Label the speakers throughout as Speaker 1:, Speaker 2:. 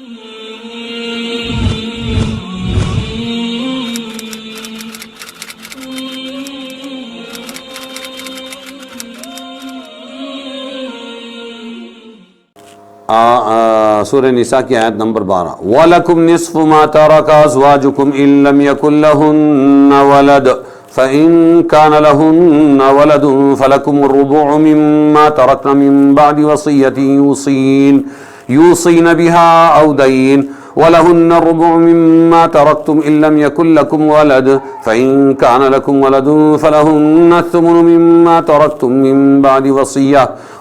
Speaker 1: سورہ نساء کی آیت نمبر 12 وَلَكُمْ نِصْفُ مَا تَرَكَ أَزْوَاجُكُمْ إِن لَّمْ يَكُن لَّهُنَّ وَلَدٌ فَإِن كَانَ لَهُنَّ وَلَدٌ فَلَكُمُ الرُّبُعُ مِمَّا تَرَكْنَ مِن بَعْدِ وَصِيَّةٍ يُوصِينَ بِهَا أَوْ دَيْنٍ وَلَهُنَّ الرُّبُعُ مِمَّا تَرَكْتُمْ إِن لَّمْ يَكُن لَّكُمْ وَلَدٌ فَإِن كَانَ لَكُمْ وَلَدٌ فَلَهُنَّ الثُّمُنُ مِمَّا تَرَكْتُم مِّن بَعْدِ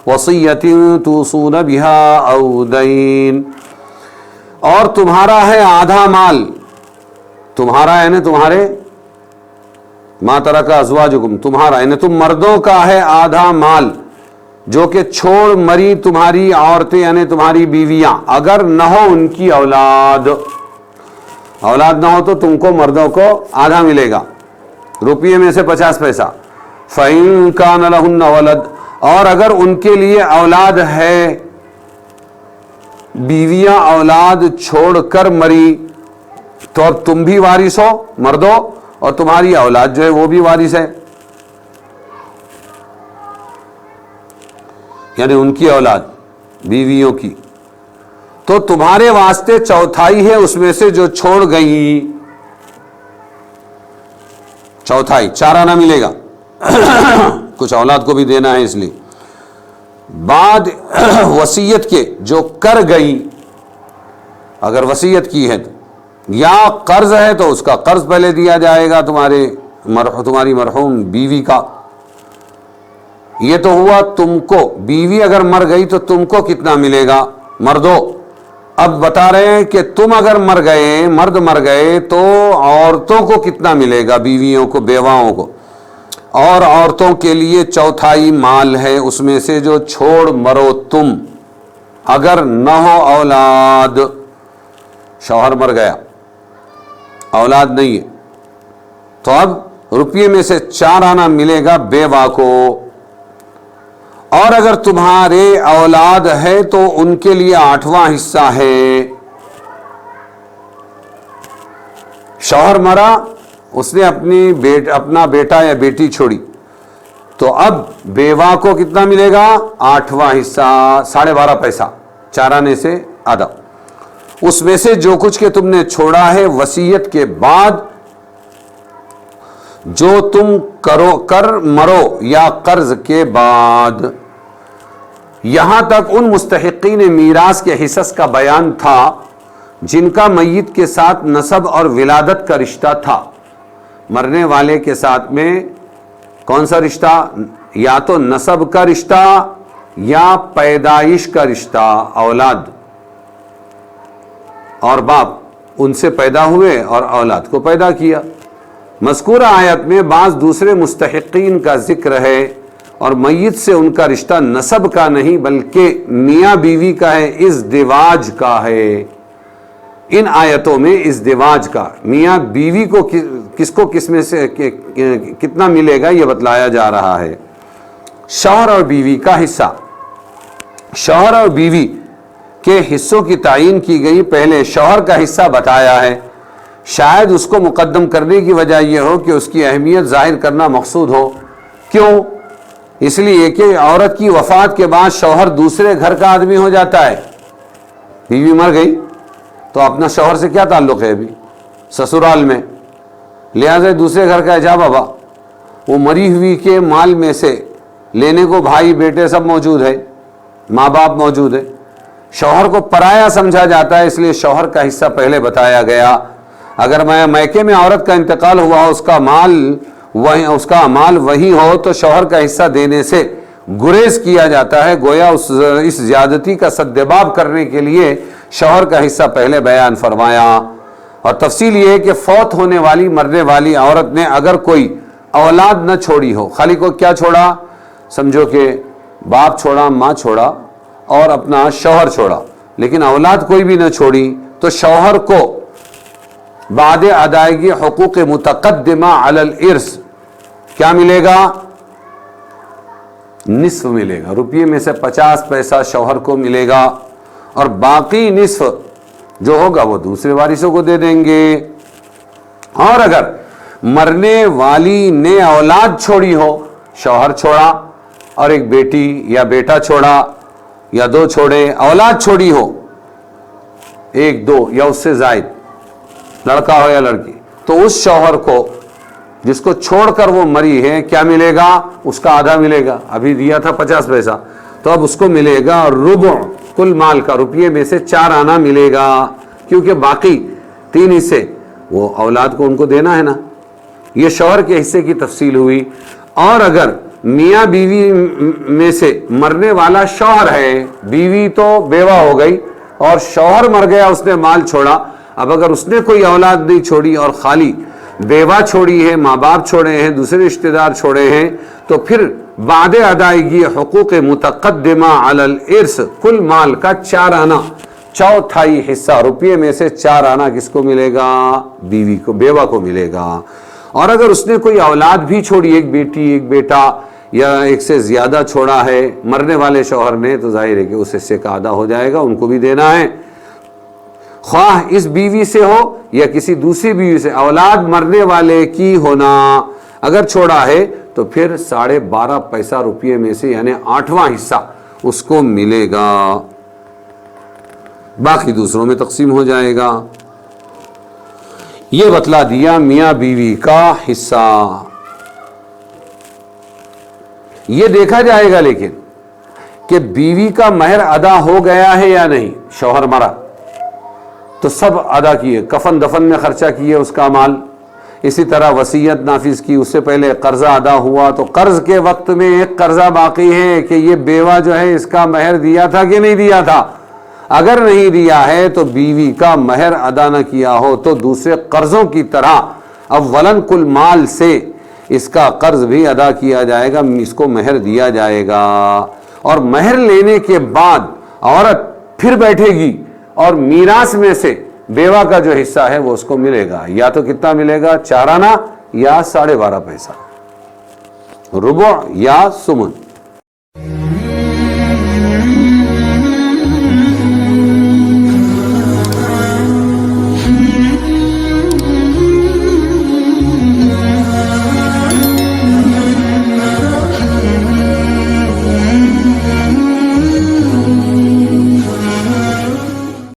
Speaker 1: وصیۃ توصون بها او دین، اور تمہارا ہے آدھا مال، تمہارا یعنی تمہارے، ما ترک ازواجکم تمہارا یعنی تم مردوں کا ہے آدھا مال جو کہ چھوڑ مری تمہاری عورتیں یعنی تمہاری بیویاں، اگر نہ ہو ان کی اولاد نہ ہو تو تم کو مردوں کو آدھا ملے گا، روپیے میں سے 50 پیسہ۔ فَإِن كَانَ لَهُنَّ وَلَدٌ، اور اگر ان کے لیے اولاد ہے، بیویاں اولاد چھوڑ کر مری تو اب تم بھی وارث ہو مردوں، اور تمہاری اولاد جو ہے وہ بھی وارث ہے، یعنی ان کی اولاد بیویوں کی، تو تمہارے واسطے چوتھائی ہے اس میں سے جو چھوڑ گئی، چوتھائی، 4 آنا ملے گا کچھ اولاد کو بھی دینا ہے اس لیے، بعد وصیت کے جو کر گئی، اگر وصیت کی ہے یا قرض ہے تو اس کا قرض پہلے دیا جائے گا تمہاری مرحوم بیوی کا۔ یہ تو ہوا تم کو، بیوی اگر مر گئی تو تم کو کتنا ملے گا مردوں۔ اب بتا رہے ہیں کہ تم اگر مرد مر گئے تو عورتوں کو کتنا ملے گا، بیویوں کو، بیواؤں کو، اور عورتوں کے لیے چوتھائی مال ہے اس میں سے جو چھوڑ مرو تم، اگر نہ ہو اولاد، شوہر مر گیا اولاد نہیں ہے تو اب روپیے میں سے 4 آنا ملے گا بیوہ کو، اور اگر تمہارے اولاد ہے تو ان کے لیے 8واں حصہ ہے۔ شوہر مرا، اس نے اپنا بیٹا یا بیٹی چھوڑی، تو اب بیوہ کو کتنا ملے گا، 8واں حصہ، 12.5 پیسہ، 4 آنے سے آدھا، اس میں سے جو کچھ کہ تم نے چھوڑا ہے وصیت کے بعد، جو تم کر مرو یا قرض کے بعد۔ یہاں تک ان مستحقین میراث کے حصص کا بیان تھا جن کا میت کے ساتھ نسب اور ولادت کا رشتہ تھا۔ مرنے والے کے ساتھ میں کون سا رشتہ، یا تو نسب کا رشتہ یا پیدائش کا رشتہ، اولاد اور باپ ان سے پیدا ہوئے اور اولاد کو پیدا کیا۔ مذکورہ آیت میں بعض دوسرے مستحقین کا ذکر ہے اور میت سے ان کا رشتہ نسب کا نہیں بلکہ میاں بیوی کا ہے، ازدواج کا ہے۔ ان آیتوں میں ازدواج کا، میاں بیوی کو کس میں سے کتنا ملے گا یہ بتلایا جا رہا ہے۔ شوہر اور بیوی کا حصہ، شوہر اور بیوی کے حصوں کی تعین کی گئی، پہلے شوہر کا حصہ بتایا ہے، شاید اس کو مقدم کرنے کی وجہ یہ ہو کہ اس کی اہمیت ظاہر کرنا مقصود ہو۔ کیوں؟ اس لیے کہ عورت کی وفات کے بعد شوہر دوسرے گھر کا آدمی ہو جاتا ہے، بیوی مر گئی تو اپنا شوہر سے کیا تعلق ہے ابھی، سسرال میں، لہذا دوسرے گھر کا جا بابا، وہ مری ہوئی کے مال میں سے لینے کو بھائی بیٹے سب موجود ہے، ماں باپ موجود ہے، شوہر کو پرایا سمجھا جاتا ہے، اس لیے شوہر کا حصہ پہلے بتایا گیا۔ اگر میکے میں عورت کا انتقال ہوا، اس کا مال وہی ہو تو شوہر کا حصہ دینے سے گریز کیا جاتا ہے، گویا اس زیادتی کا سدباب کرنے کے لیے شوہر کا حصہ پہلے بیان فرمایا۔ اور تفصیل یہ ہے کہ فوت ہونے والی، مرنے والی عورت نے اگر کوئی اولاد نہ چھوڑی ہو، خالی کو کیا چھوڑا، سمجھو کہ باپ چھوڑا، ماں چھوڑا اور اپنا شوہر چھوڑا، لیکن اولاد کوئی بھی نہ چھوڑی، تو شوہر کو بعد ادائیگی حقوق متقدمہ علی الارث کیا ملے گا، نصف ملے گا، روپیے میں سے 50 پیسہ شوہر کو ملے گا، اور باقی نصف جو ہوگا وہ دوسرے وارثوں کو دے دیں گے۔ اور اگر مرنے والی نے اولاد چھوڑی ہو، شوہر چھوڑا اور ایک بیٹی یا بیٹا چھوڑا یا دو چھوڑے، اولاد چھوڑی ہو ایک دو یا اس سے زائد، لڑکا ہو یا لڑکی، تو اس شوہر کو جس کو چھوڑ کر وہ مری ہے کیا ملے گا؟ اس کا آدھا ملے گا۔ ابھی دیا تھا 50 پیسہ، تو اب اس کو ملے گا ربع، کل مال کا روپیے میں سے 4 آنا ملے گا، کیونکہ باقی 3 حصے وہ اولاد کو ان کو دینا ہے نا۔ یہ شوہر کے حصے کی تفصیل ہوئی۔ اور اگر میاں بیوی میں سے مرنے والا شوہر ہے، بیوی تو بیوہ ہو گئی اور شوہر مر گیا، اس نے مال چھوڑا، اب اگر اس نے کوئی اولاد نہیں چھوڑی اور خالی بیوہ چھوڑی ہے، ماں باپ چھوڑے ہیں، دوسرے رشتہ دار چھوڑے ہیں، تو پھر بعد ادائیگی حقوق متقدمہ علی الارث کل مال کا 4 آنا، چوتھائی حصہ روپیے میں سے 4 آنا کس کو ملے گا؟ بیوی کو، بیوہ کو ملے گا۔ اور اگر اس نے کوئی اولاد بھی چھوڑی، ایک بیٹی ایک بیٹا یا ایک سے زیادہ چھوڑا ہے مرنے والے شوہر نے، تو ظاہر ہے کہ اس حصے کا آدھا ہو جائے گا، ان کو بھی دینا ہے، خواہ اس بیوی سے ہو یا کسی دوسری بیوی سے۔ اولاد مرنے والے کی ہونا اگر چھوڑا ہے تو پھر 12.5 پیسہ روپیے میں سے یعنی 8واں حصہ اس کو ملے گا، باقی دوسروں میں تقسیم ہو جائے گا۔ یہ بتلا دیا میاں بیوی کا حصہ۔ یہ دیکھا جائے گا لیکن کہ بیوی کا مہر ادا ہو گیا ہے یا نہیں۔ شوہر مرا تو سب ادا کیے، کفن دفن میں خرچہ کیے اس کا مال، اسی طرح وصیت نافذ کی، اس سے پہلے قرضہ ادا ہوا، تو قرض کے وقت میں ایک قرضہ باقی ہے کہ یہ بیوہ جو ہے اس کا مہر دیا تھا کہ نہیں دیا تھا۔ اگر نہیں دیا ہے تو بیوی کا مہر ادا نہ کیا ہو تو دوسرے قرضوں کی طرح اولاً کل مال سے اس کا قرض بھی ادا کیا جائے گا، اس کو مہر دیا جائے گا۔ اور مہر لینے کے بعد عورت پھر بیٹھے گی اور میراث میں سے بیوہ کا جو حصہ ہے وہ اس کو ملے گا، یا تو کتنا ملے گا؟ 4 آنا یا 12.5 پیسہ، ربع یا ثمن۔